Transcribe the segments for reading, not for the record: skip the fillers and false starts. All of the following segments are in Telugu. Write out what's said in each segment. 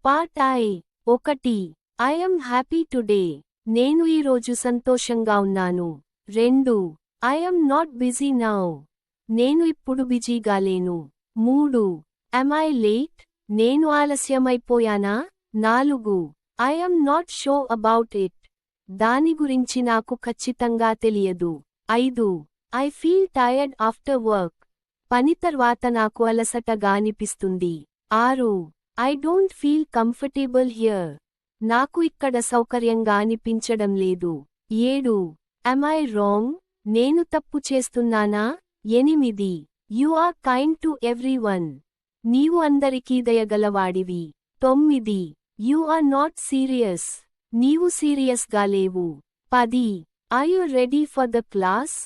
పార్ట్ ఒకటి. I am happy today. నేను ఈరోజు సంతోషంగా ఉన్నాను. 2. I am not busy now. నేను ఇప్పుడు బిజీగా లేను. 3. am I late. నేను ఆలస్యమైపోయానా. 4. I am not sure about it. దాని గురించి నాకు ఖచ్చితంగా తెలియదు. 5. I feel tired after work. పని తర్వాత నాకు అలసటగా అనిపిస్తుంది. 6. I don't feel comfortable here. నాకు ఇక్కడ సౌకర్యంగా అనిపించడం లేదు. 7. am I wrong. నేను తప్పు చేస్తున్నానా. 8. You are kind to everyone. నీవు అందరికీ దయగలవాడివి. 9. You are not serious. నీవు సీరియస్గా లేవు. 10. Are you ready for the class.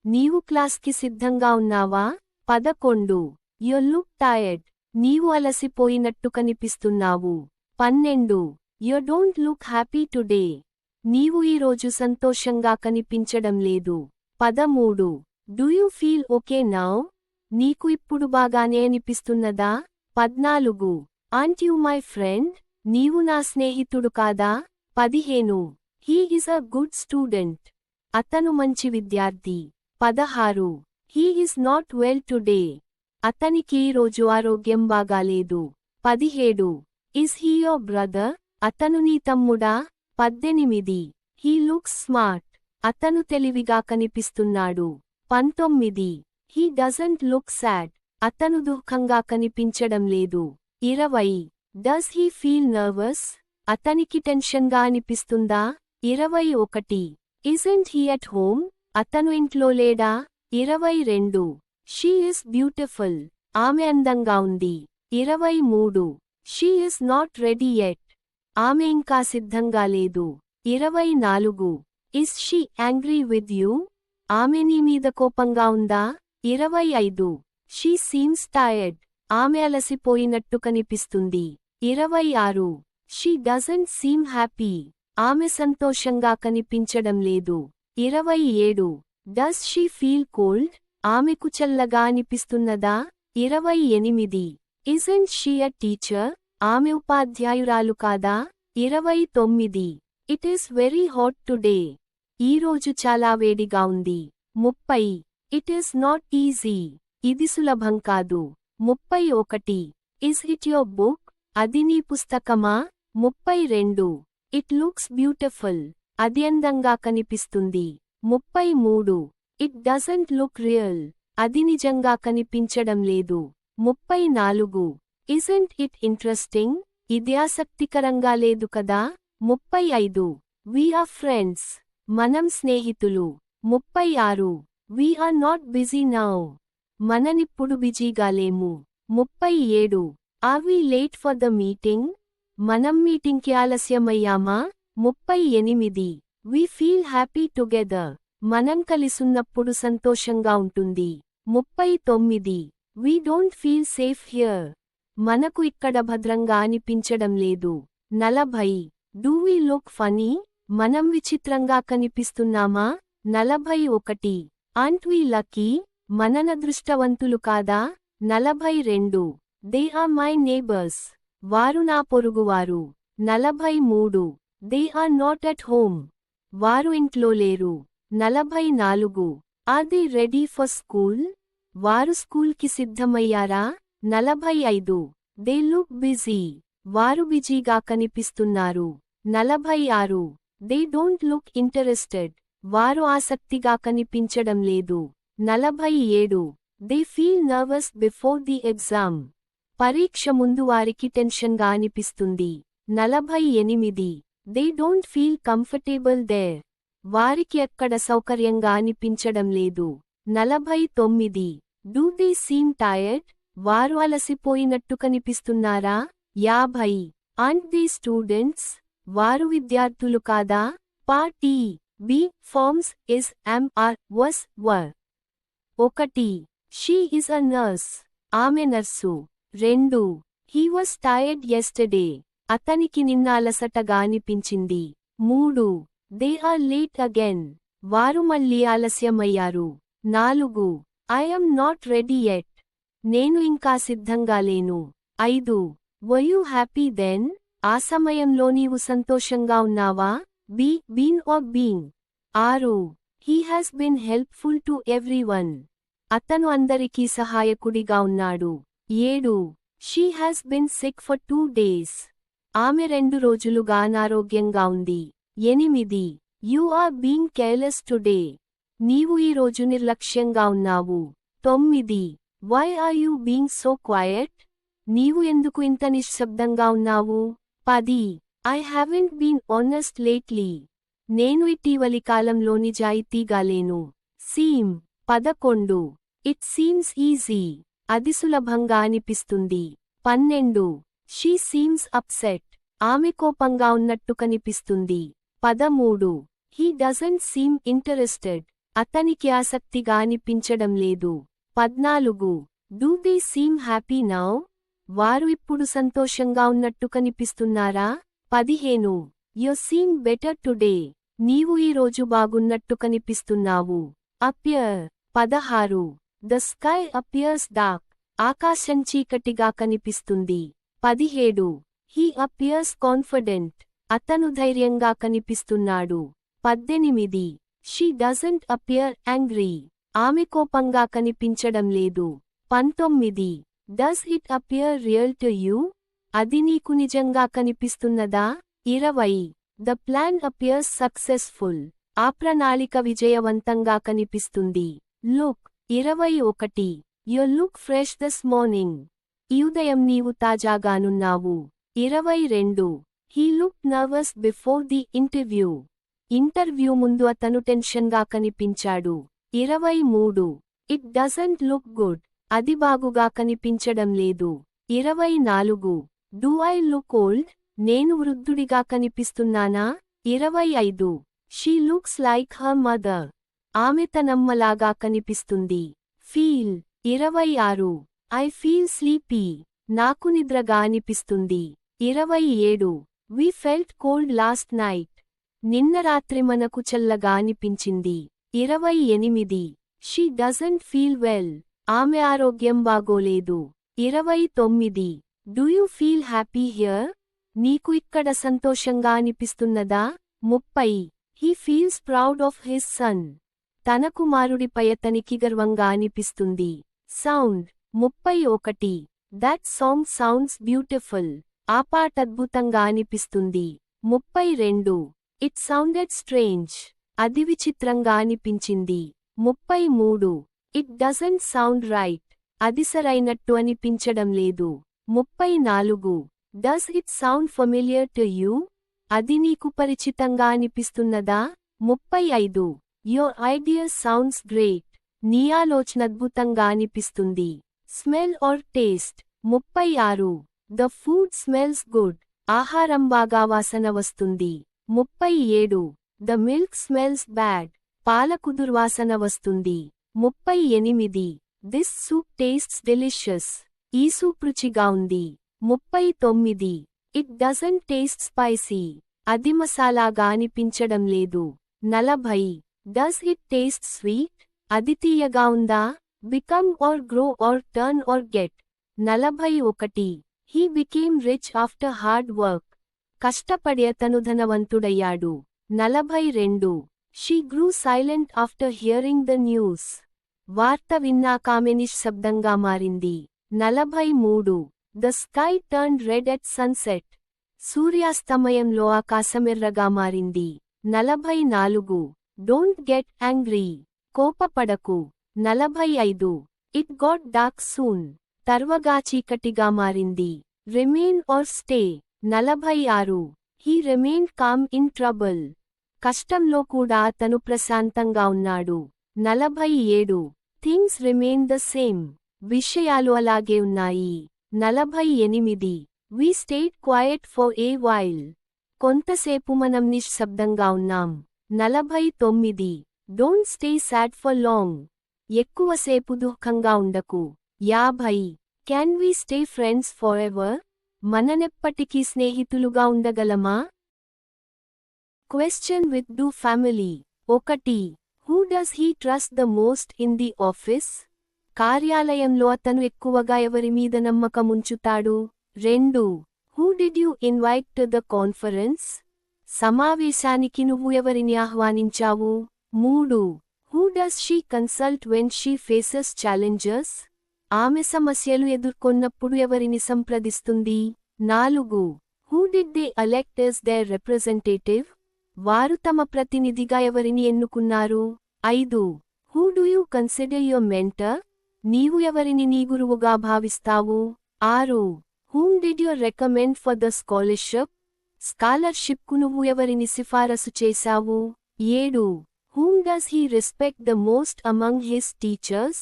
నీవు క్లాస్కి సిద్ధంగా ఉన్నావా. 11. You look tired. నీవు అలసిపోయినట్టు కనిపిస్తున్నావు. 12. You don't look happy today. నీవు ఈరోజు సంతోషంగా కనిపించడం లేదు. 13. Do you feel okay now. నీకు ఇప్పుడు బాగానే అనిపిస్తున్నదా. 14. Aren't you my friend. నీవు నా స్నేహితుడు కాదా. 15. He is a good student. అతను మంచి విద్యార్థి. 16. He is not well today. అతనికి ఈరోజు ఆరోగ్యం బాగాలేదు. 17. Is he your brother. అతను నీ తమ్ముడా. 18. He looks smart. అతను తెలివిగా కనిపిస్తున్నాడు. 19. He doesn't look sad. అతను దుఃఖంగా కనిపించడం లేదు. 20. Does he feel nervous. అతనికి టెన్షన్గా అనిపిస్తుందా. 21. Isn't he at home. అతను ఇంట్లో లేడా. 22. She is beautiful. ఆమె అందంగా ఉంది. 23. She is not ready yet. ఆమె ఇంకా సిద్ధంగా లేదు. 24. Is she angry with you. ఆమె నీ మీద కోపంగా ఉందా. 25. She seems tired. ఆమె అలసిపోయినట్టు కనిపిస్తుంది. 26. She doesn't seem happy. ఆమె సంతోషంగా కనిపించడం లేదు. 27. Does she feel cold. ఆమెకు చల్లగా అనిపిస్తున్నదా. 28. Isn't she a teacher. ఆమె ఉపాధ్యాయురాలు కాదా. 29. It is very hot today. ఈరోజు చాలా వేడిగా ఉంది. 30. It is not easy. ఇది సులభం కాదు. 31. Is it your book. అది నీ పుస్తకమా. 32. It looks beautiful. అది అందంగా కనిపిస్తుంది. 33. It doesn't look real. అది నిజంగా కనిపించడం లేదు. 34. Isn't it interesting. ఇది ఆసక్తికరంగా లేదు కదా. 35. We are friends. మనం స్నేహితులు. 36. We are not busy now. మననిప్పుడు బిజీగా లేము. 37. Are we late for the meeting. మనం మీటింగ్కి ఆలస్యమయ్యామా. 38. We feel happy together. మనం కలిసున్నప్పుడు సంతోషంగా ఉంటుంది. 39. We don't feel safe here. మనకు ఇక్కడ భద్రంగా అనిపించడం లేదు. 40. Do we look funny. మనం విచిత్రంగా కనిపిస్తున్నామా. 41. Aunt we lucky. మన అదృష్టవంతులు కాదా. 42. They are my neighbours. వారు నా పొరుగువారు. 43. They are not at home. వారు ఇంట్లో లేరు. 44. Are they ready for school. వారు స్కూల్కి సిద్ధమయ్యారా. 45. They look busy. వారు బిజీగా కనిపిస్తున్నారు. 46. They don't look interested. వారు ఆసక్తిగా కనిపించడం లేదు. 47. They feel nervous before the exam. పరీక్ష ముందు వారికి టెన్షన్గా అనిపిస్తుంది. 48. They don't feel comfortable there. వారికి అక్కడ సౌకర్యంగా అనిపించడం లేదు. 49. Do they seem tired. వారు అలసిపోయినట్టు కనిపిస్తున్నారా. 50. Aren't they students. వారు విద్యార్థులు కాదా. Part B forms is am are was were. 1. She is a nurse. ఆమె nurse. 2. He was tired yesterday. అతనికి నిన్న అలసటగా అనిపించింది. 3. They are late again. వారు మళ్ళీ ఆలస్యమయ్యారు. 4. I am not ready yet. నేను ఇంకా సిద్ధంగా లేను. 5. Were you happy then. ఆ సమయంలో నీవు సంతోషంగా ఉన్నావా? Been or being. 6. He has been helpful to everyone. అతను అందరికీ సహాయకుడిగా ఉన్నాడు. 7. She has been sick for 2 days. ఆమె 2 రోజులుగా అనారోగ్యంగా ఉంది. 8. You are being careless today. నీవు ఈ రోజు నిర్లక్ష్యంగా ఉన్నావు. 9. Why are you being so quiet. నీవు ఎందుకు ఇంత నిశ్శబ్దంగా ఉన్నావు? 10. I haven't been honest lately. నేను ఇటీవలి కాలంలో నిజాయితీగా లేను. సీమ్. 11. It seems easy. అది సులభంగా అనిపిస్తుంది. 12. She seems upset. ఆమె కోపంగా ఉన్నట్టు కనిపిస్తుంది. 13. He doesn't seem interested. అతనికి ఆసక్తిగా అనిపించడం లేదు. 14. Do they seem happy now. వారు ఇప్పుడు సంతోషంగా ఉన్నట్టు కనిపిస్తున్నారా? 15. You seem better today. నీవు ఈ రోజు బాగున్నట్టు కనిపిస్తున్నావు. Appear. 16. The sky appears dark. ఆకాశం చీకటిగా కనిపిస్తుంది. 17. He appears confident. అతను ధైర్యంగా కనిపిస్తున్నాడు. 18. She doesn't appear angry. ఆమె కోపంగా కనిపించడం లేదు. 19. Does it appear real to you. అది నీకు నిజంగా కనిపిస్తున్నదా? 20. The plan appears successful. ఆ ప్రణాళిక విజయవంతంగా కనిపిస్తుంది. Look. 21. You look fresh this morning. ఈ ఉదయం నీవు తాజాగానున్నావు. 22. He look nervous before the interview. Interview ముందు అతను టెన్షన్గా కనిపించాడు. 23. It doesn't look good. అది బాగుగా కనిపించడం లేదు. 24. Do I look old. నేను వృద్ధుడిగా కనిపిస్తున్నానా? 25. She looks like her mother. ఆమె తనమ్మలాగా కనిపిస్తుంది. ఫీల్. 26. I feel sleepy. నాకు నిద్రగా అనిపిస్తుంది. 27. We felt cold last night. నిన్న రాత్రి మనకు చల్లగా అనిపించింది. 28. She doesn't feel well. ఆమె ఆరోగ్యం బాగోలేదు. 29. Do you feel happy here. నీకు ఇక్కడ సంతోషంగా అనిపిస్తున్నదా? 30. He feels proud of his son. తన కుమారుడిపై అతనికి గర్వంగా అనిపిస్తుంది. Sound. 31. That song sounds beautiful. ఆ పాట అద్భుతంగా అనిపిస్తుంది. 32. It sounded strange. అది విచిత్రంగా అనిపించింది. 33. It doesn't sound right. అది సరైనట్టు అనిపించడం లేదు. 34. Does it sound familiar to you. అది నీకు పరిచితంగా అనిపిస్తున్నదా? 35. Your idea sounds great. నీ ఆలోచన అద్భుతంగా అనిపిస్తుంది. Smell or taste. 36. The food smells good. ఆహారం బాగా వాసన వస్తుంది. 37. The milk smells bad. పాలకు దుర్వాసన వస్తుంది. 38. This soup tastes delicious. ఈ సూప్ రుచిగా ఉంది. 39. It doesn't taste spicy. అది మసాలాగా అనిపించడం లేదు. 40. Does it taste sweet. అది తీయగా ఉందా? Become or grow or turn or get. 41. He became rich after hard work. కష్టపడి అతను ధనవంతుడయ్యాడు. 42. She grew silent after hearing the news. వార్త విన్నాకామె నిశ్శబ్దంగా మారింది. 43. The sky turned red at sunset. సూర్యాస్తమయంలో ఆకాశమెర్రగా మారింది. 44. Don't get angry. కోపపడకు. 45. It got dark soon. తర్వగా చీకటిగా మారింది. Remain or stay. 46. He remained calm in trouble. కష్టంలో కూడా అతను ప్రశాంతంగా ఉన్నాడు. 47. Things remain the same. విషయాలు అలాగే ఉన్నాయి. 48. We stayed quiet for a while. కొంతసేపు మనం నిశ్శబ్దంగా ఉన్నాం. 49. Don't stay sad for long. ఎక్కువసేపు దుఃఖంగా ఉండకు. 50. Can we stay friends forever. మననెప్పటికీ స్నేహితులుగా ఉండగలమా? Question with do family. 1. Who does he trust the most in the office. కార్యాలయంలో అతను ఎక్కువగా ఎవరి మీద నమ్మకముంచుతాడు? 2. Who did you invite to the conference? సమావేశానికి నువ్వు ఎవరిని ఆహ్వానించావు? 3. Who does she consult when she faces challenges? ఆమె సమస్యలు ఎదుర్కొన్నప్పుడు ఎవరిని సంప్రదిస్తుంది? 4. Who did they elect as their representative? వారు తమ ప్రతినిధిగా ఎవరిని ఎన్నుకున్నారు? 5. Who do you consider your mentor? నీవు ఎవరిని నీ గురువుగా భావిస్తావు? 6. Whom did you recommend for the scholarship? స్కాలర్షిప్కు నువ్వు ఎవరిని సిఫారసు చేశావు? 7. Whom does he respect the most among his teachers?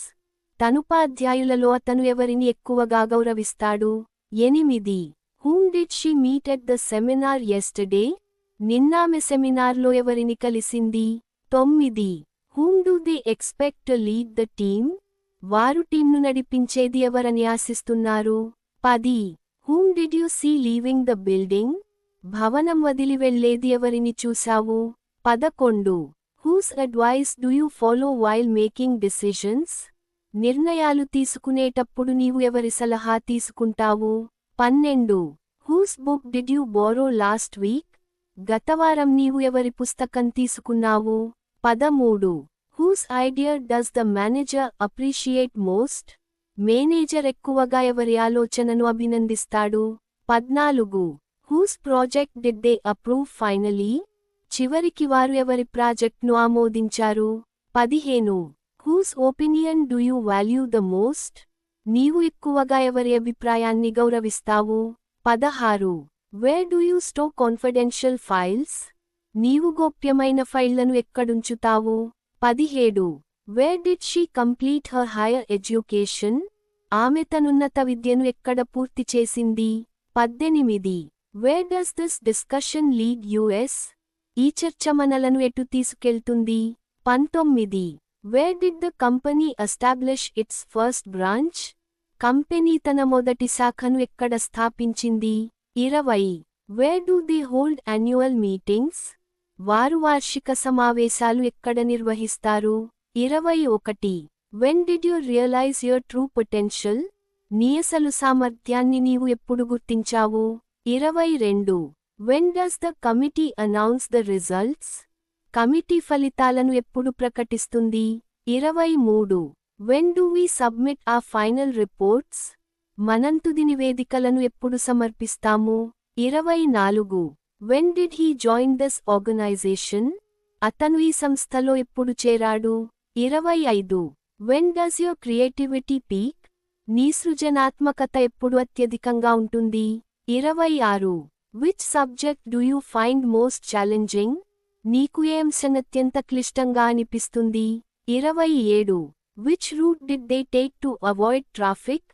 తనుపాధ్యాయులలో అతను ఎవరిని ఎక్కువగా గౌరవిస్తాడు? 8. Whom did she meet at the seminar yesterday? నిన్నామె సెమినార్లో ఎవరిని కలిసింది? 9. Whom do they expect to lead the team? వారు టీంను నడిపించేది ఎవరని ఆశిస్తున్నారు? 10. Whom did you see leaving the building? భవనం వదిలి వెళ్లేది ఎవరిని చూశావు? 11. Whose advice do you follow while making decisions? నిర్ణయాలు తీసుకునేటప్పుడు నీవు ఎవరి సలహా తీసుకుంటావు? 12. Whose book did you borrow last week? గతవారం నీవు ఎవరి పుస్తకం తీసుకున్నావు? 13. Whose idea does the manager appreciate most? Manager ఎక్కువగా ఎవరి ఆలోచనను అభినందిస్తాడు? 14. Whose project did they approve finally? చివరికి వారు ఎవరి ప్రాజెక్ట్ను ఆమోదించారు? 15. Whose opinion do you value the most? నీవు ఎక్కువగా ఎవరి అభిప్రాయాన్ని గౌరవిస్తావు? 16. Where do you store confidential files? నీవు గోప్యమైన ఫైళ్లను ఎక్కడుంచుతావు? 17. Where did she complete her hire education? ఆమె తనున్నత విద్యను ఎక్కడ పూర్తి చేసింది? 18. Where does this discussion lead us? ఈ చర్చ మనలను ఎటు తీసుకెళ్తుంది? 19. Where did the company establish its first branch? Company తన మొదటి శాఖను ఎక్కడ స్థాపించింది? 20. Where do they hold annual meetings? వారు వార్షిక సమావేశాలు ఎక్కడ నిర్వహిస్తారు? 21. When did you realise your true potential? నీ అసలు సామర్థ్యాన్ని నీవు ఎప్పుడు గుర్తించావు? 22. When does the committee announce the results? Committee ఫలితాలను ఎప్పుడు ప్రకటిస్తుంది? 23. When do we submit a final reports? మనంతుది నివేదికలను ఎప్పుడు సమర్పిస్తాము? 24. When did he join this organisation? అతను ఈ సంస్థలో ఎప్పుడు చేరాడు? 25. When does your creativity peak? నీ సృజనాత్మకత ఎప్పుడు అత్యధికంగా ఉంటుంది? 26. Which subject do you find most challenging? నీకు ఏ అంశం అత్యంత క్లిష్టంగా అనిపిస్తుంది? 27. Which route did they take to avoid traffic?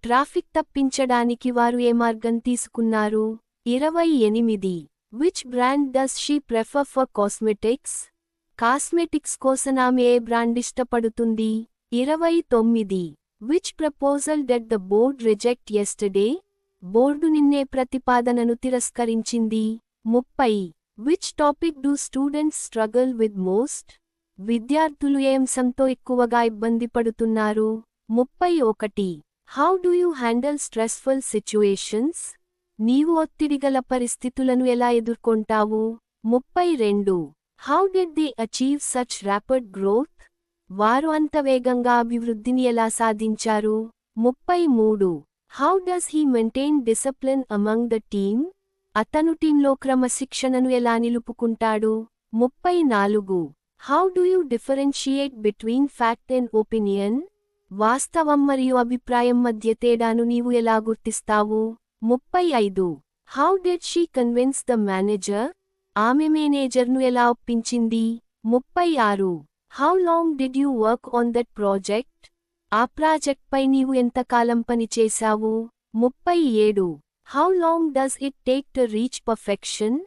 Traffic తప్పించడానికి వారు ఏ మార్గం తీసుకున్నారు? 28. Which brand does she prefer for cosmetics? Cosmetics కోసం ఆమె ఏ బ్రాండ్ ఇష్టపడుతుంది? 29. Which proposal did the board reject yesterday? Board నిన్నే ప్రతిపాదనను తిరస్కరించింది? 30. Which topic do students struggle with most? విద్యార్థులు ఏ అంశంతో ఎక్కువగా ఇబ్బంది పడుతున్నారు? 31. How do you handle stressful situations? నీవు ఒత్తిడిగల పరిస్థితులను ఎలా ఎదుర్కొంటావు? 32. How did they achieve such rapid growth? వారు అంత వేగంగా అభివృద్ధిని ఎలా సాధించారు? 33. How does he maintain discipline among the team? అతను టీంలో క్రమశిక్షణను ఎలా నిలుపుకుంటాడు? 34. How do you differentiate between fact and opinion? వాస్తవం మరియు అభిప్రాయం మధ్య తేడాను నీవు ఎలా గుర్తిస్తావు? 35. How did she convince the manager? ఆమె మేనేజర్ను ఎలా ఒప్పించింది? 36. How long did you work on that project? ఆ ప్రాజెక్ట్పై నీవు ఎంతకాలం పనిచేశావు? 37. How long does it take to reach perfection?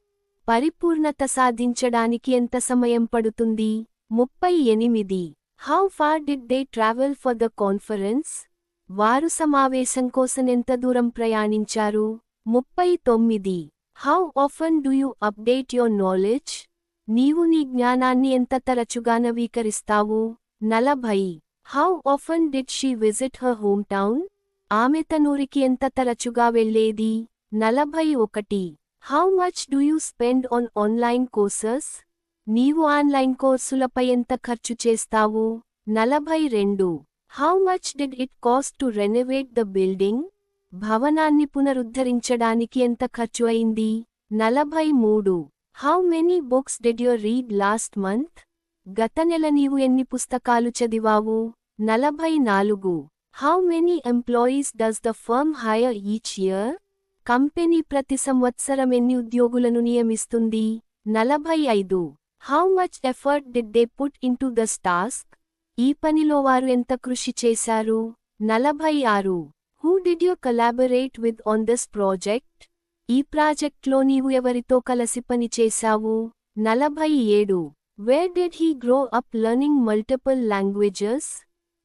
పరిపూర్ణత సాధించడానికి ఎంత సమయం పడుతుంది? 38. How far did they travel for the conference? వారు సమావేశం కోసం ఎంత దూరం ప్రయాణించారు? 39. How often do you update your knowledge? నీవు నీ జ్ఞానాన్ని ఎంత తరచుగా నవీకరిస్తావు? 40. How often did she visit her home town? ఆమె తనూరికి ఎంత తరచుగా వెళ్లేది? 41. How much do you spend on online courses? నీవు ఆన్లైన్ కోర్సులపై ఎంత ఖర్చు చేస్తావు? 42. How much did it cost to renovate the building? భవనాన్ని పునరుద్ధరించడానికి ఎంత ఖర్చు అయింది? 43. How many books did you read last month? గత నెల నీవు ఎన్ని పుస్తకాలు చదివావు? 44. How many employees does the firm hire each year? Company ప్రతి సంవత్సరం ఎన్ని ఉద్యోగులను నియమిస్తుంది? 45. How much effort did they put into this task? ఈ పనిలో వారు ఎంత కృషి చేశారు? 46. Who did you collaborate with on this project? ఈ ప్రాజెక్ట్లో నీవు ఎవరితో కలిసి పని చేశావు? 47. Where did he grow up learning multiple languages?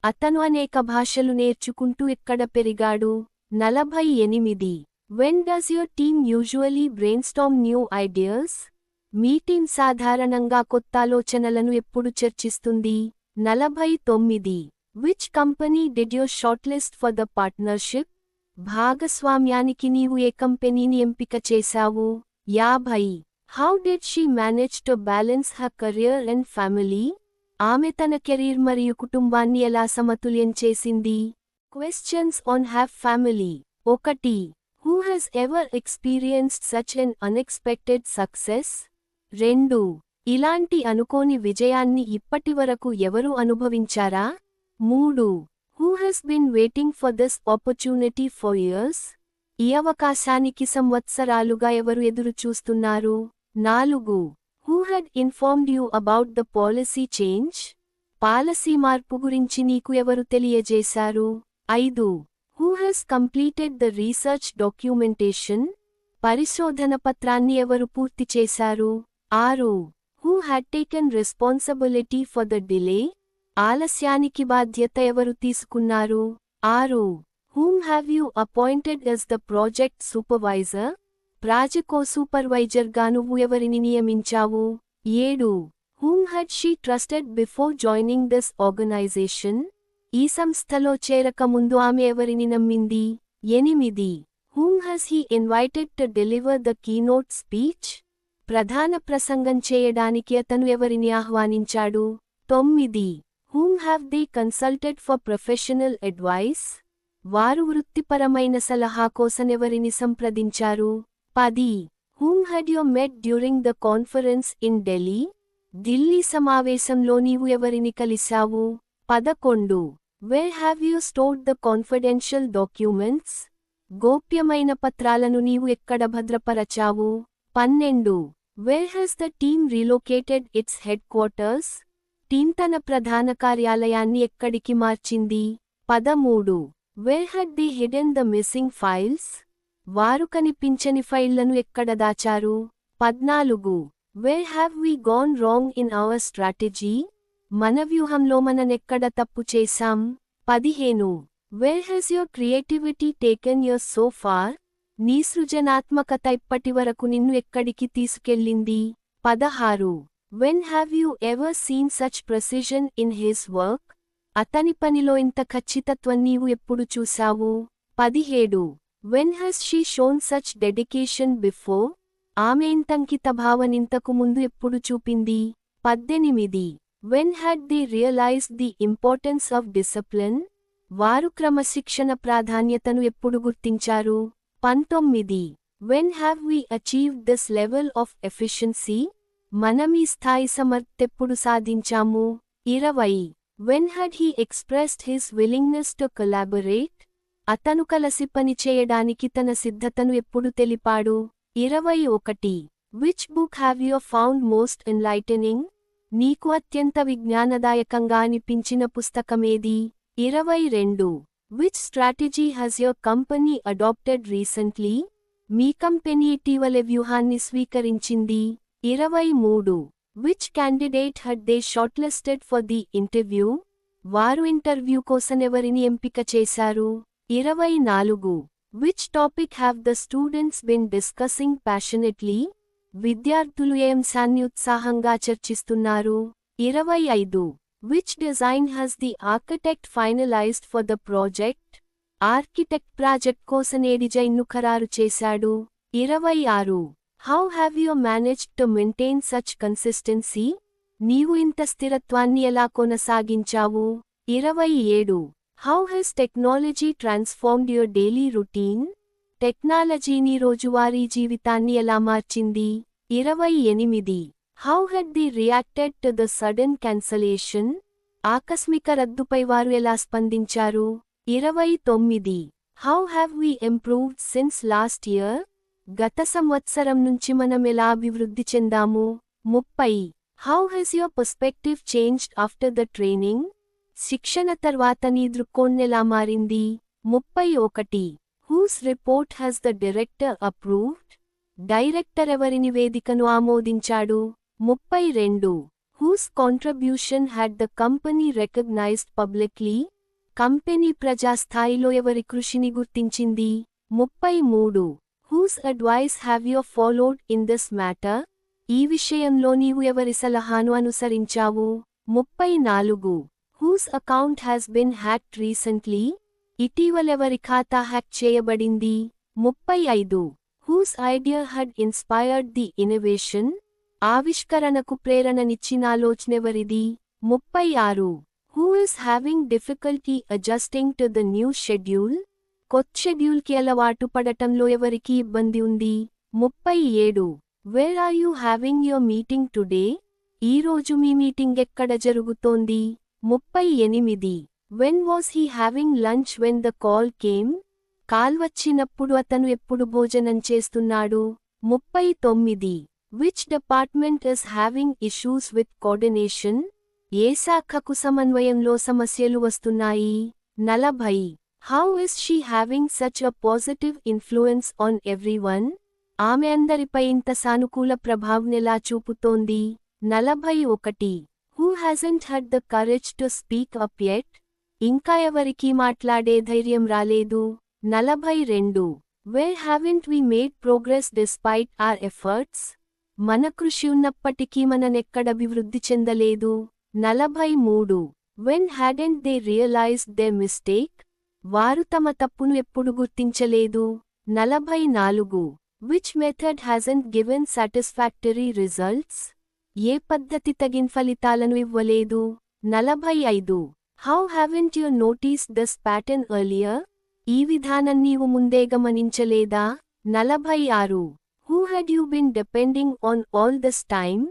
అతను అనేక భాషలు నేర్చుకుంటూ ఎక్కడ పెరిగాడు? 48. When does your team usually brainstorm new ideas? మీ టీం సాధారణంగా కొత్త ఆలోచనలను ఎప్పుడు చర్చిస్తుంది? 49. Which company did you shortlist for the partnership? భాగస్వామ్యానికి నీవు ఏ కంపెనీని ఎంపిక చేశావు? 50. How did she manage to balance her career and family? ఆమె తన కెరీర్ మరియు కుటుంబాన్ని ఎలా సమతుల్యం చేసింది? Questions on have family. 1. Who has ever experienced such an unexpected success? 2. ఇలాంటి అనుకోని విజయాన్ని ఇప్పటివరకు ఎవరు అనుభవించారా? 3. Who has been waiting for this opportunity for years? ఈ అవకాశానికి సంవత్సరాలుగా ఎవరు ఎదురుచూస్తున్నారు? 4. Who had informed you about the policy change? Policy మార్పు గురించి నీకు ఎవరు తెలియజేశారు? 5. Who has completed the research documentation? పరిశోధన పత్రాన్ని ఎవరు పూర్తి చేశారు? 6. Who had taken responsibility for the delay? ఆలస్యానికి బాధ్యత ఎవరు తీసుకున్నారు? 6. Whom have you appointed as the project supervisor? Project సూపర్వైజర్గా నువ్వు ఎవరిని నియమించావు? 7. Whom had she trusted before joining this organisation? ఈ సంస్థలో చేరకముందు ఆమె ఎవరిని నమ్మింది? 8. Whom has he invited to deliver the keynote speech? ప్రధాన ప్రసంగం చేయడానికి అతను ఎవరిని ఆహ్వానించాడు? 9. Whom have they consulted for professional advice? వారు వృత్తిపరమైన సలహా కోసం ఎవరిని సంప్రదించారు? 10. Whom had you met during the conference in Delhi? Delhi సమావేశంలో నీవు ఎవరిని కలిశావు? 11. Where have you stored the confidential documents? గోప్యమైన పత్రాలను నీవు ఎక్కడ భద్రపరచావు? 12. Where has the team relocated its headquarters? Team తన ప్రధాన కార్యాలయాన్ని ఎక్కడికి మార్చింది? 13. Where had they hidden the missing files? వారు కనిపించని ఫైళ్లను ఎక్కడ దాచారు? 14. Where have we gone wrong in our strategy? మన వ్యూహంలో మననెక్కడ తప్పు చేశాం? 15. Where has your creativity taken you so far? నీ సృజనాత్మకత ఇప్పటివరకు నిన్ను ఎక్కడికి తీసుకెళ్ళింది? 16. When have you ever seen such precision in his work? అతని పనిలో ఇంత ఖచ్చితత్వం నీవు ఎప్పుడు చూశావు? 17. When has she shown such dedication before? ఆమె ఇంతంకిత భావనింతకు ముందు ఎప్పుడు చూపింది? 18. When had they realised the importance of discipline? వారు క్రమశిక్షణ ప్రాధాన్యతను ఎప్పుడు గుర్తించారు? 19. When have we achieved this level of efficiency? మనం ఈ స్థాయి సమర్థెప్పుడు సాధించాము? 20. When had he expressed his willingness to collaborate? అతను కలిసి పని చేయడానికి తన సిద్ధతను ఎప్పుడు తెలిపాడు? 21. Which book have you found most enlightening? నీకు అత్యంత విజ్ఞానదాయకంగా అనిపించిన పుస్తకమేది? 22. Which strategy has your company adapted recently? మీ కంపెనీ ఇటీవలే వ్యూహాన్ని స్వీకరించింది? 23. Which candidate had they shortlisted for the interview? వారు ఇంటర్వ్యూ కోసం ఎవరిని ఎంపిక చేశారు? 24. Which topic have the students been discussing passionately? విద్యార్థులు ఏ అంశాన్ని ఉత్సాహంగా చర్చిస్తున్నారు? 25. Which design has the architect finalised for the project? Architect project కోసం ఏ డిజైన్ను ఖరారు చేశాడు? 26. How have you managed to maintain such consistency? నీవు ఇంత స్థిరత్వాన్ని ఎలా కొనసాగించావు? 27. How has technology transformed your daily routine? Technology నీ రోజువారీ జీవితాన్ని ఎలా మార్చింది? 28. How had they reacted to the sudden cancellation? ఆకస్మిక రద్దుపై వారు ఎలా స్పందించారు? 29. How have we improved since last year? గత సంవత్సరం నుంచి మనం ఎలా అభివృద్ధి చెందాము? 30. How has your perspective changed after the training? శిక్షణ తర్వాత నీ దృక్కోణం ఎలా మారింది? 31. Whose report has the director approved? Director ఎవరి నివేదికను ఆమోదించాడు? 32. Whose contribution had the company recognised publicly? Company ప్రజాస్థాయిలో ఎవరి కృషిని గుర్తించింది? 33. Whose advice have you followed in this matter? ఈ విషయంలో నీవు ఎవరి సలహాను అనుసరించావు? 34. Whose account has been hacked recently? ఇటీవలెవరి ఖాతా హ్యాక్ చేయబడింది? 35. Whose idea had inspired the innovation? ఆవిష్కరణకు ప్రేరణనిచ్చిన ఆలోచనెవరిది? 36. Who is having difficulty adjusting to the new schedule? కొత్త షెడ్యూల్కి అలవాటు పడటంలో ఎవరికి ఇబ్బంది ఉంది? 37. Where are you having your meeting today? ఈరోజు మీ మీటింగ్ ఎక్కడ జరుగుతోంది? 38. When was he having lunch when the call came? Call వచ్చినప్పుడు అతను ఎప్పుడు భోజనం చేస్తున్నాడు? 39. Which department is having issues with coordination? ఏ శాఖకు సమన్వయంలో సమస్యలు వస్తున్నాయి? 40. How is she having such a positive influence on everyone? ఆమె అందరిపై ఇంత సానుకూల ప్రభావం ఎలా చూపుతోంది? 41. Who hasn't had the courage to speak up yet? ఇంకా ఎవరికీ మాట్లాడే ధైర్యం రాలేదు? 42. Where haven't we made progress despite our efforts? మన కృషి ఉన్నప్పటికీ మననెక్కడ అభివృద్ధి చెందలేదు? 43. When hadn't they realised their mistake? వారు తమ తప్పును ఎప్పుడు గుర్తించలేదు? 44. Which method hasn't given satisfactory results? ఏ పద్ధతి తగిన ఫలితాలను ఇవ్వలేదు? 45. How haven't you noticed this pattern earlier? ఈ విధానం నీవు ముందే గమనించలేదా? 46. Who had you been depending on all this time?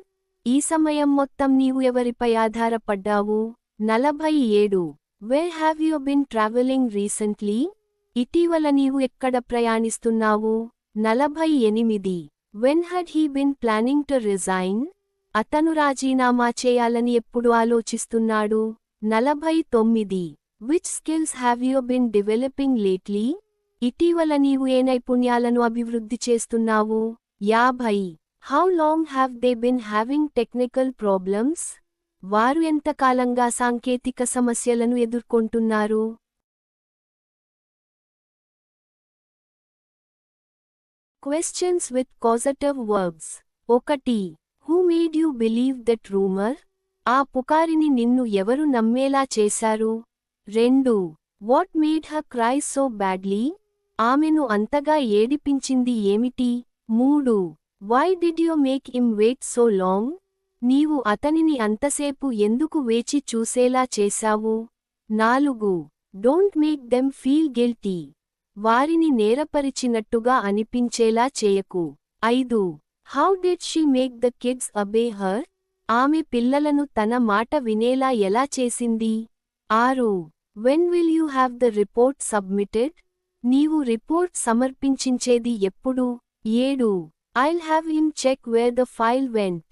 ఈ సమయం మొత్తం నీవు ఎవరిపై ఆధారపడ్డావు? 47. Where have you been travelling recently? ఇటీవల నీవు ఎక్కడ ప్రయాణిస్తున్నావు? 48. When had he been planning to resign? అతను రాజీనామా చేయాలని ఎప్పుడు ఆలోచిస్తున్నాడు? 49. Which skills have you been developing lately? ఇటీవల నీవు ఏ నైపుణ్యాలను అభివృద్ధి చేస్తున్నావు? 50. How long have they been having technical problems? వారు ఎంతకాలంగా సాంకేతిక సమస్యలను ఎదుర్కొంటున్నారు? Questions with causative verbs. 1. Who made you believe that rumour? ఆ పుకారిని నిన్ను ఎవరు నమ్మేలా చేశారు? 2. What made her cry so badly? ఆమెను అంతగా ఏడిపించింది ఏమిటి? 3. Why did you make him wait so long? నీవు అతనిని అంతసేపు ఎందుకు వేచి చూసేలా చేశావు? 4. Don't make them feel guilty. వారిని నేరపరిచినట్టుగా అనిపించేలా చేయకు. 5. How did she make the kids obey her? ఆమె పిల్లలను తన మాట వినేలా ఎలా చేసింది? 6. When will you have the report submitted? నీవు రిపోర్ట్ సమర్పించేది ఎప్పుడు? 7. I'll have him check where the file went.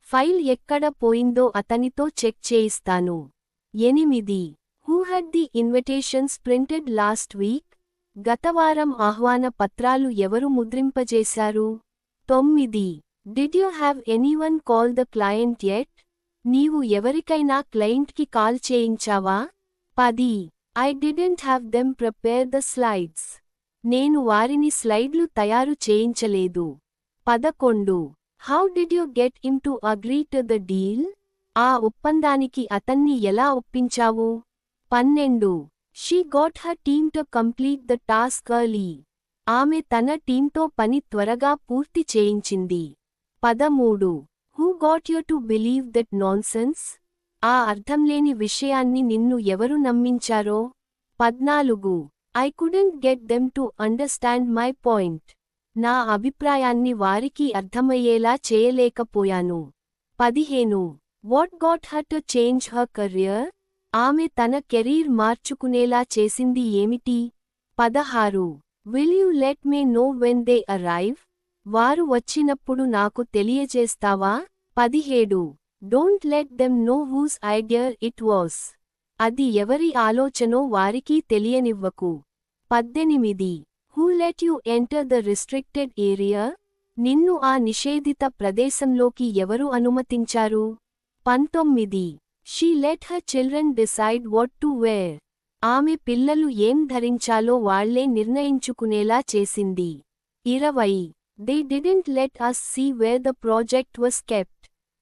File ఎక్కడ పోయిందో అతనితో చెక్ చేయిస్తాను. 8. Who had the invitations printed last week? గతవారం ఆహ్వాన పత్రాలు ఎవరు ముద్రింపజేశారు? 9. Did you have anyone call the client yet? నీవు ఎవరికైనా క్లయింట్కి కాల్ చేయించావా? 10. I didn't have them prepare the slides. నేను వారిని స్లైడ్లు తయారు చేయించలేదు. 11. How did you get him to agree to the deal? ఆ ఒప్పందానికి అతన్ని ఎలా ఒప్పించావు? 12. She got her team to complete the task early. ఆమె తన టీంతో పని త్వరగా పూర్తి చేయించింది. 13. Who got you to believe that nonsense? ఆ అర్థంలేని విషయాన్ని నిన్ను ఎవరు నమ్మించారో? 14. I couldn't get them to understand my point. నా అభిప్రాయాన్ని వారికి అర్థమయ్యేలా చేయలేకపోయాను. 15. What got her to change her career? ఆమె తన కెరీర్ మార్చుకునేలా చేసింది ఏమిటి? 16. Will you let me know when they arrive? వారు వచ్చినప్పుడు నాకు తెలియజేస్తావా? 17. Don't let them know whose idea it was. అది ఎవరి ఆలోచనో వారికి తెలియనివ్వకు. 18. Who let you enter the restricted area? నిన్ను ఆ నిషేధిత ప్రదేశంలోకి ఎవరు అనుమతించారు? 19. She let her children decide what to wear. ఆమె పిల్లలు ఏం ధరించాలో వాళ్లే నిర్ణయించుకునేలా చేసింది. 20. They didn't let us see where the project was kept.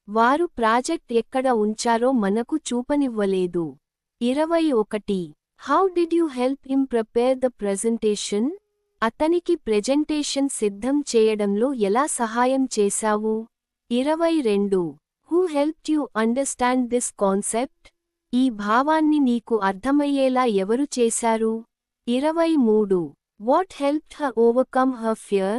వారు ప్రాజెక్ట్ ఎక్కడ ఉంచారో మనకు చూపనివ్వలేదు. 21. How did you help him prepare the presentation? అతనికి ప్రెజెంటేషన్ సిద్ధం చేయడంలో ఎలా సహాయం చేశావు? 22. Who helped you understand this concept? ఈ భావాన్ని నీకు అర్థమయ్యేలా ఎవరు చేశారు? 23. What helped her overcome her fear?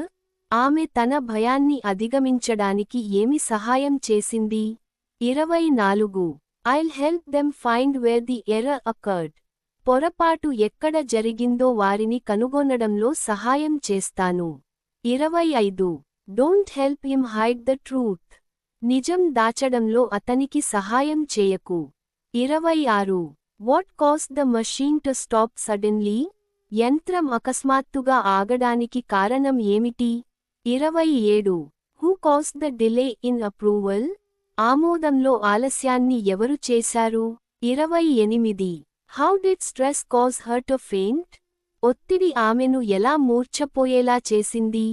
ఆమె తన భయాన్ని అధిగమించడానికి ఏమి సహాయం చేసింది? 24. I'll help them find where the error occurred. పొరపాటు ఎక్కడ జరిగిందో వారిని కనుగొనడంలో సహాయం చేస్తాను. 25. Don't help him hide the truth. నిజం దాచడంలో అతనికి సహాయం చేయకు. 26. What caused the machine to stop suddenly? యంత్రం అకస్మాత్తుగా ఆగడానికి కారణం ఏమిటి? 27. Who caused the delay in approval? ఆమోదంలో ఆలస్యాన్ని ఎవరు చేశారు? 28. How did stress cause her to faint? ఒత్తిడి ఆమెను ఎలా మూర్ఛపోయేలా చేసింది?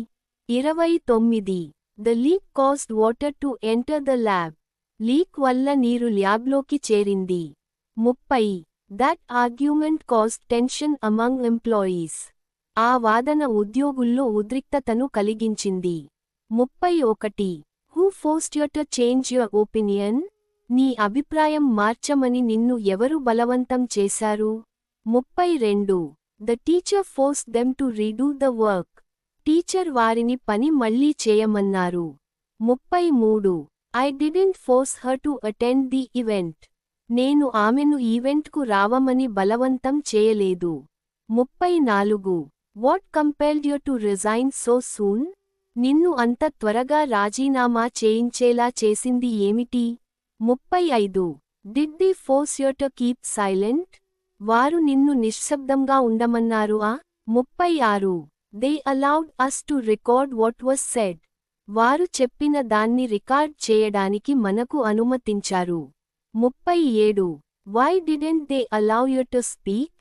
29. The leak caused water to enter the lab. Leak వల్ల నీరు ల్యాబ్లోకి చేరింది. 30. That argument caused tension among employees. ఆ వాదన ఉద్యోగుల్లో ఉద్రిక్తతను కలిగించింది. 31. Who forced you to change your opinion? నీ అభిప్రాయం మార్చమని నిన్ను ఎవరు బలవంతం చేశారు? 32. The teacher forced them to redo the work. Teacher వారిని పని మళ్ళీ చేయమన్నారు. 33. I didn't force her to attend the event. నేను ఆమెను ఈవెంట్కు రావమని బలవంతం చేయలేదు. 34. What compelled you to resign so soon? నిన్ను అంత త్వరగా రాజీనామా చేయించేలా చేసింది ఏమిటి? 35. Did they force you to keep silent? వారు నిన్ను నిశ్శబ్దంగా ఉండమన్నారుआ? 36. They allowed us to record what was said. వారు చెప్పిన దాన్ని రికార్డ్ చేయడానికి మనకు అనుమతించారు. 37. Why didn't they allow you to speak?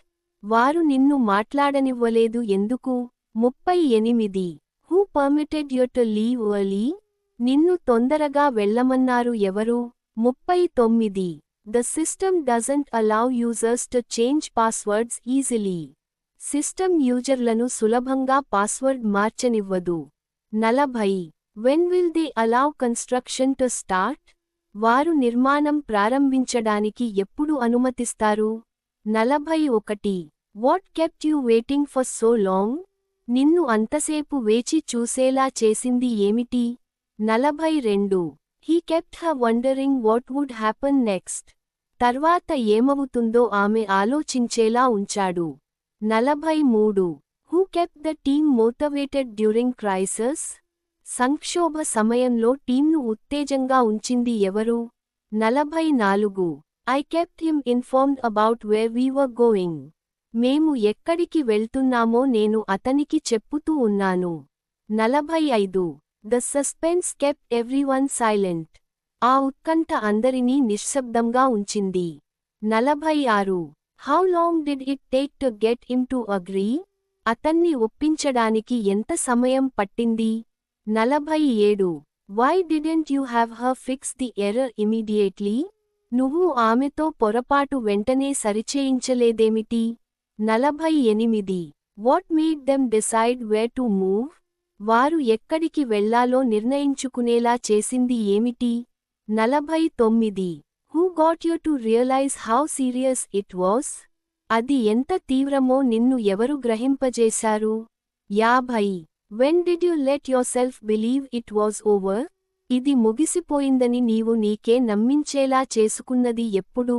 వారు నిన్ను మాట్లాడనివ్వలేదు ఎందుకు? 38. Who permitted you to leave early? నిన్ను తొందరగా వెళ్ళమన్నారు ఎవరు? 39. The system doesn't allow users to change passwords easily. System యూజర్లను సులభంగా పాస్వర్డ్ మార్చనివ్వదు. 40. When will they allow construction to start? వారు నిర్మాణం ప్రారంభించడానికి ఎప్పుడు అనుమతిస్తారు? 41. What kept you waiting for so long? నిన్ను అంతసేపు వేచి చూసేలా చేసింది ఏమిటి? 42. He kept her wondering what would happen next. తర్వాత ఏమవుతుందో ఆమె ఆలోచించేలా ఉంచాడు. 43. Who kept the team motivated during crisis? సంక్షోభ సమయంలో టీంను ఉత్తేజంగా ఉంచింది ఎవరు? 44. I kept him informed about where we were going. మేము ఎక్కడికి వెళ్తున్నామో నేను అతనికి చెప్పుతూ ఉన్నాను. 45. The suspense kept everyone silent. ఆ ఉత్కంఠ అందరినీ నిశ్శబ్దంగా ఉంచింది. 46. How long did it take to get him to agree? అతన్ని ఒప్పించడానికి ఎంత సమయం పట్టింది? 47. Why didn't you have her fix the error immediately? నువ్వు ఆమెతో పొరపాటు వెంటనే సరిచేయించలేదేమిటి? 48 what made them decide where to move? వారు ఎక్కడికి వెళ్లాలో నిర్ణయించుకునేలా చేసింది ఏమిటి? 49 who got you to realise how serious it was? అది ఎంత తీవ్రమో నిన్ను ఎవరు గ్రహింపజేశారు? 50 when did you let yourself believe it was over? ఇది ముగిసిపోయిందని నీవు నీకే నమ్మించేలా చేసుకున్నది ఎప్పుడు?